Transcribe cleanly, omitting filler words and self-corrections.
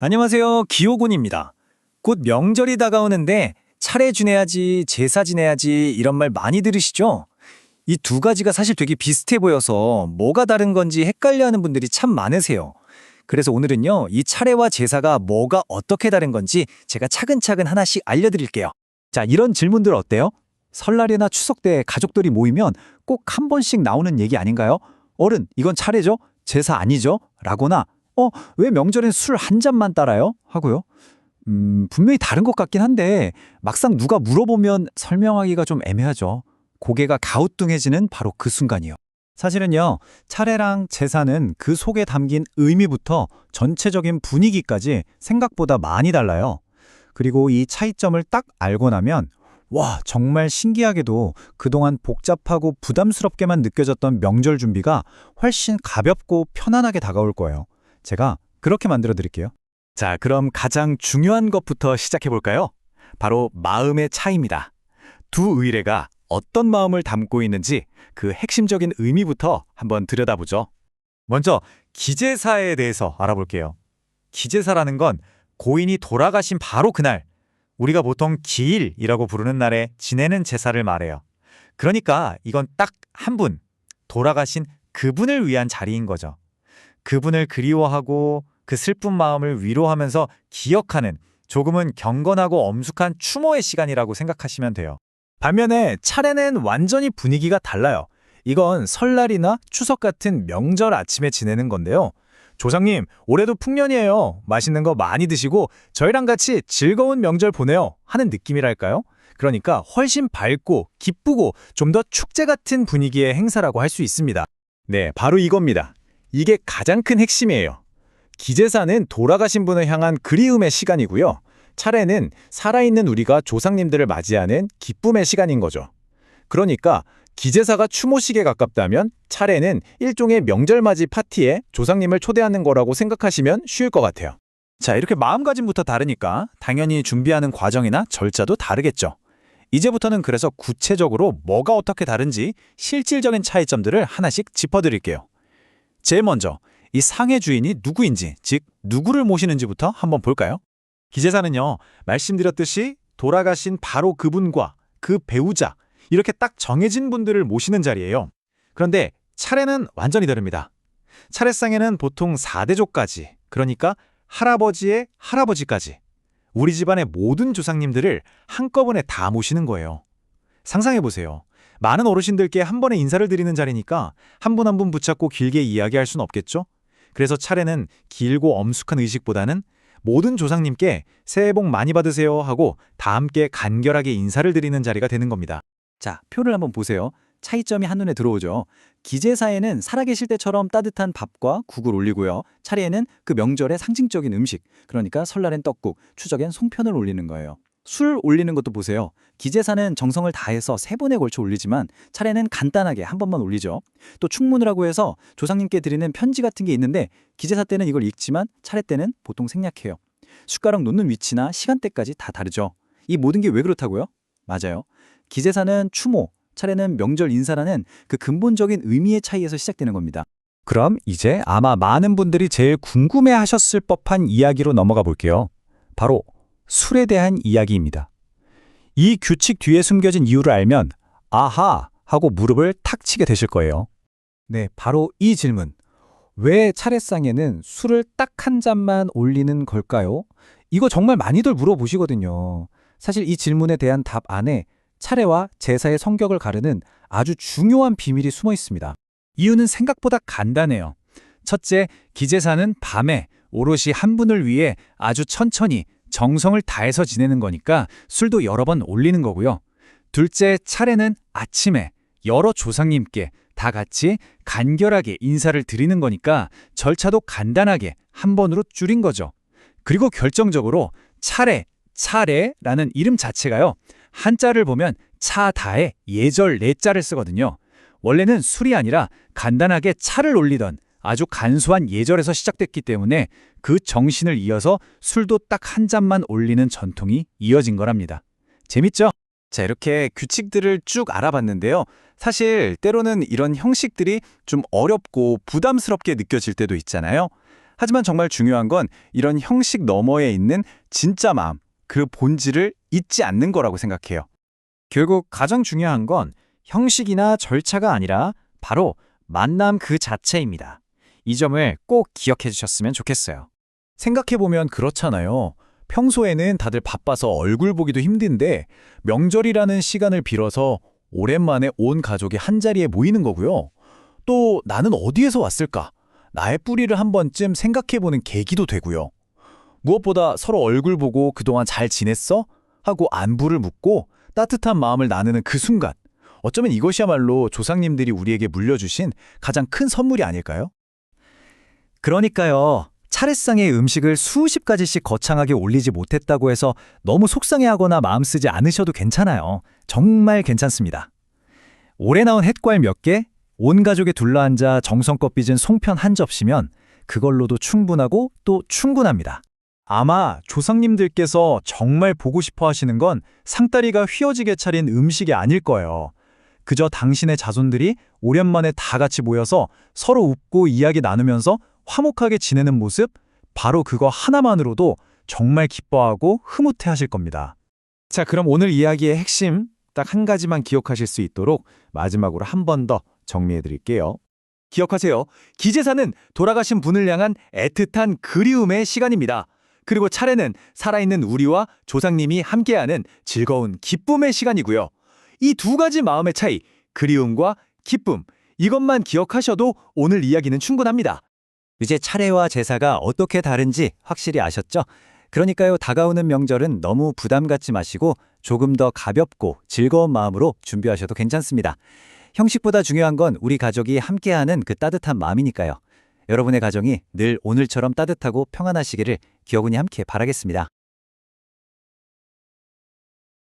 안녕하세요. 기호군입니다. 곧 명절이 다가오는데 차례 지내야지, 제사 지내야지 이런 말 많이 들으시죠? 이 두 가지가 사실 되게 비슷해 보여서 뭐가 다른 건지 헷갈려하는 분들이 참 많으세요. 그래서 오늘은요, 이 차례와 제사가 뭐가 어떻게 다른 건지 제가 차근차근 하나씩 알려드릴게요. 자, 이런 질문들 어때요? 설날이나 추석 때 가족들이 모이면 꼭 한 번씩 나오는 얘기 아닌가요? 어른, 이건 차례죠? 제사 아니죠? 라거나, 왜 명절엔 술 한 잔만 따라요? 하고요. 분명히 다른 것 같긴 한데 막상 누가 물어보면 설명하기가 좀 애매하죠. 고개가 갸우뚱해지는 바로 그 순간이요. 사실은요, 차례랑 제사는 그 속에 담긴 의미부터 전체적인 분위기까지 생각보다 많이 달라요. 그리고 이 차이점을 딱 알고 나면 와, 정말 신기하게도 그동안 복잡하고 부담스럽게만 느껴졌던 명절 준비가 훨씬 가볍고 편안하게 다가올 거예요. 제가 그렇게 만들어 드릴게요. 자, 그럼 가장 중요한 것부터 시작해 볼까요? 바로 마음의 차이입니다. 두 의례가 어떤 마음을 담고 있는지 그 핵심적인 의미부터 한번 들여다보죠. 먼저 기제사에 대해서 알아볼게요. 기제사라는 건 고인이 돌아가신 바로 그날, 우리가 보통 기일이라고 부르는 날에 지내는 제사를 말해요. 그러니까 이건 딱 한 분, 돌아가신 그분을 위한 자리인 거죠. 그분을 그리워하고 그 슬픈 마음을 위로하면서 기억하는 조금은 경건하고 엄숙한 추모의 시간이라고 생각하시면 돼요. 반면에 차례는 완전히 분위기가 달라요. 이건 설날이나 추석 같은 명절 아침에 지내는 건데요. 조상님, 올해도 풍년이에요. 맛있는 거 많이 드시고 저희랑 같이 즐거운 명절 보내요. 하는 느낌이랄까요? 그러니까 훨씬 밝고 기쁘고 좀 더 축제 같은 분위기의 행사라고 할 수 있습니다. 네, 바로 이겁니다. 이게 가장 큰 핵심이에요. 기제사는 돌아가신 분을 향한 그리움의 시간이고요. 차례는 살아있는 우리가 조상님들을 맞이하는 기쁨의 시간인 거죠. 그러니까 기제사가 추모식에 가깝다면 차례는 일종의 명절맞이 파티에 조상님을 초대하는 거라고 생각하시면 쉬울 것 같아요. 자, 이렇게 마음가짐부터 다르니까 당연히 준비하는 과정이나 절차도 다르겠죠. 이제부터는 그래서 구체적으로 뭐가 어떻게 다른지 실질적인 차이점들을 하나씩 짚어드릴게요. 제일 먼저 이 상의 주인이 누구인지, 즉 누구를 모시는지부터 한번 볼까요? 기제사는요, 말씀드렸듯이 돌아가신 바로 그분과 그 배우자, 이렇게 딱 정해진 분들을 모시는 자리예요. 그런데 차례는 완전히 다릅니다. 차례상에는 보통 4대조까지, 그러니까 할아버지의 할아버지까지, 우리 집안의 모든 조상님들을 한꺼번에 다 모시는 거예요. 상상해보세요. 많은 어르신들께 한 번에 인사를 드리는 자리니까 한 분 한 분 붙잡고 길게 이야기할 수는 없겠죠? 그래서 차례는 길고 엄숙한 의식보다는 모든 조상님께 새해 복 많이 받으세요 하고 다 함께 간결하게 인사를 드리는 자리가 되는 겁니다. 자, 표를 한번 보세요. 차이점이 한눈에 들어오죠. 기제사에는 살아계실 때처럼 따뜻한 밥과 국을 올리고요. 차례에는 그 명절의 상징적인 음식, 그러니까 설날엔 떡국, 추석엔 송편을 올리는 거예요. 술 올리는 것도 보세요. 기제사는 정성을 다해서 3번에 걸쳐 올리지만 차례는 간단하게 한 번만 올리죠. 또 충문을 하고 해서 조상님께 드리는 편지 같은 게 있는데 기제사 때는 이걸 읽지만 차례 때는 보통 생략해요. 숟가락 놓는 위치나 시간대까지 다 다르죠. 이 모든 게 왜 그렇다고요? 맞아요. 기제사는 추모, 차례는 명절 인사라는 그 근본적인 의미의 차이에서 시작되는 겁니다. 그럼 이제 아마 많은 분들이 제일 궁금해하셨을 법한 이야기로 넘어가 볼게요. 바로 술에 대한 이야기입니다. 이 규칙 뒤에 숨겨진 이유를 알면 아하 하고 무릎을 탁 치게 되실 거예요. 네, 바로 이 질문. 왜 차례상에는 술을 딱 한 잔만 올리는 걸까요? 이거 정말 많이들 물어보시거든요. 사실 이 질문에 대한 답 안에 차례와 제사의 성격을 가르는 아주 중요한 비밀이 숨어 있습니다. 이유는 생각보다 간단해요. 첫째, 기제사는 밤에 오롯이 한 분을 위해 아주 천천히 정성을 다해서 지내는 거니까 술도 여러 번 올리는 거고요. 둘째, 차례는 아침에 여러 조상님께 다 같이 간결하게 인사를 드리는 거니까 절차도 간단하게 한 번으로 줄인 거죠. 그리고 결정적으로 차례라는 이름 자체가요. 한자를 보면 차다에 예절 내자를 쓰거든요. 원래는 술이 아니라 간단하게 차를 올리던 아주 간소한 예절에서 시작됐기 때문에 그 정신을 이어서 술도 딱 한 잔만 올리는 전통이 이어진 거랍니다. 재밌죠? 자, 이렇게 규칙들을 쭉 알아봤는데요. 사실 때로는 이런 형식들이 좀 어렵고 부담스럽게 느껴질 때도 있잖아요. 하지만 정말 중요한 건 이런 형식 너머에 있는 진짜 마음, 그 본질을 잊지 않는 거라고 생각해요. 결국 가장 중요한 건 형식이나 절차가 아니라 바로 만남 그 자체입니다. 이 점을 꼭 기억해 주셨으면 좋겠어요. 생각해보면 그렇잖아요. 평소에는 다들 바빠서 얼굴 보기도 힘든데 명절이라는 시간을 빌어서 오랜만에 온 가족이 한자리에 모이는 거고요. 또 나는 어디에서 왔을까? 나의 뿌리를 한 번쯤 생각해보는 계기도 되고요. 무엇보다 서로 얼굴 보고 그동안 잘 지냈어? 하고 안부를 묻고 따뜻한 마음을 나누는 그 순간. 어쩌면 이것이야말로 조상님들이 우리에게 물려주신 가장 큰 선물이 아닐까요? 그러니까요. 차례상에 음식을 수십 가지씩 거창하게 올리지 못했다고 해서 너무 속상해하거나 마음 쓰지 않으셔도 괜찮아요. 정말 괜찮습니다. 올해 나온 햇과일 몇 개, 온 가족이 둘러앉아 정성껏 빚은 송편 한 접시면 그걸로도 충분하고 또 충분합니다. 아마 조상님들께서 정말 보고 싶어 하시는 건 상다리가 휘어지게 차린 음식이 아닐 거예요. 그저 당신의 자손들이 오랜만에 다 같이 모여서 서로 웃고 이야기 나누면서 화목하게 지내는 모습, 바로 그거 하나만으로도 정말 기뻐하고 흐뭇해 하실 겁니다. 자, 그럼 오늘 이야기의 핵심 딱 한 가지만 기억하실 수 있도록 마지막으로 한 번 더 정리해 드릴게요. 기억하세요. 기제사는 돌아가신 분을 향한 애틋한 그리움의 시간입니다. 그리고 차례는 살아있는 우리와 조상님이 함께하는 즐거운 기쁨의 시간이고요. 이 두 가지 마음의 차이, 그리움과 기쁨, 이것만 기억하셔도 오늘 이야기는 충분합니다. 이제 차례와 제사가 어떻게 다른지 확실히 아셨죠? 그러니까요, 다가오는 명절은 너무 부담 갖지 마시고 조금 더 가볍고 즐거운 마음으로 준비하셔도 괜찮습니다. 형식보다 중요한 건 우리 가족이 함께하는 그 따뜻한 마음이니까요. 여러분의 가정이 늘 오늘처럼 따뜻하고 평안하시기를 기어군이 함께 바라겠습니다.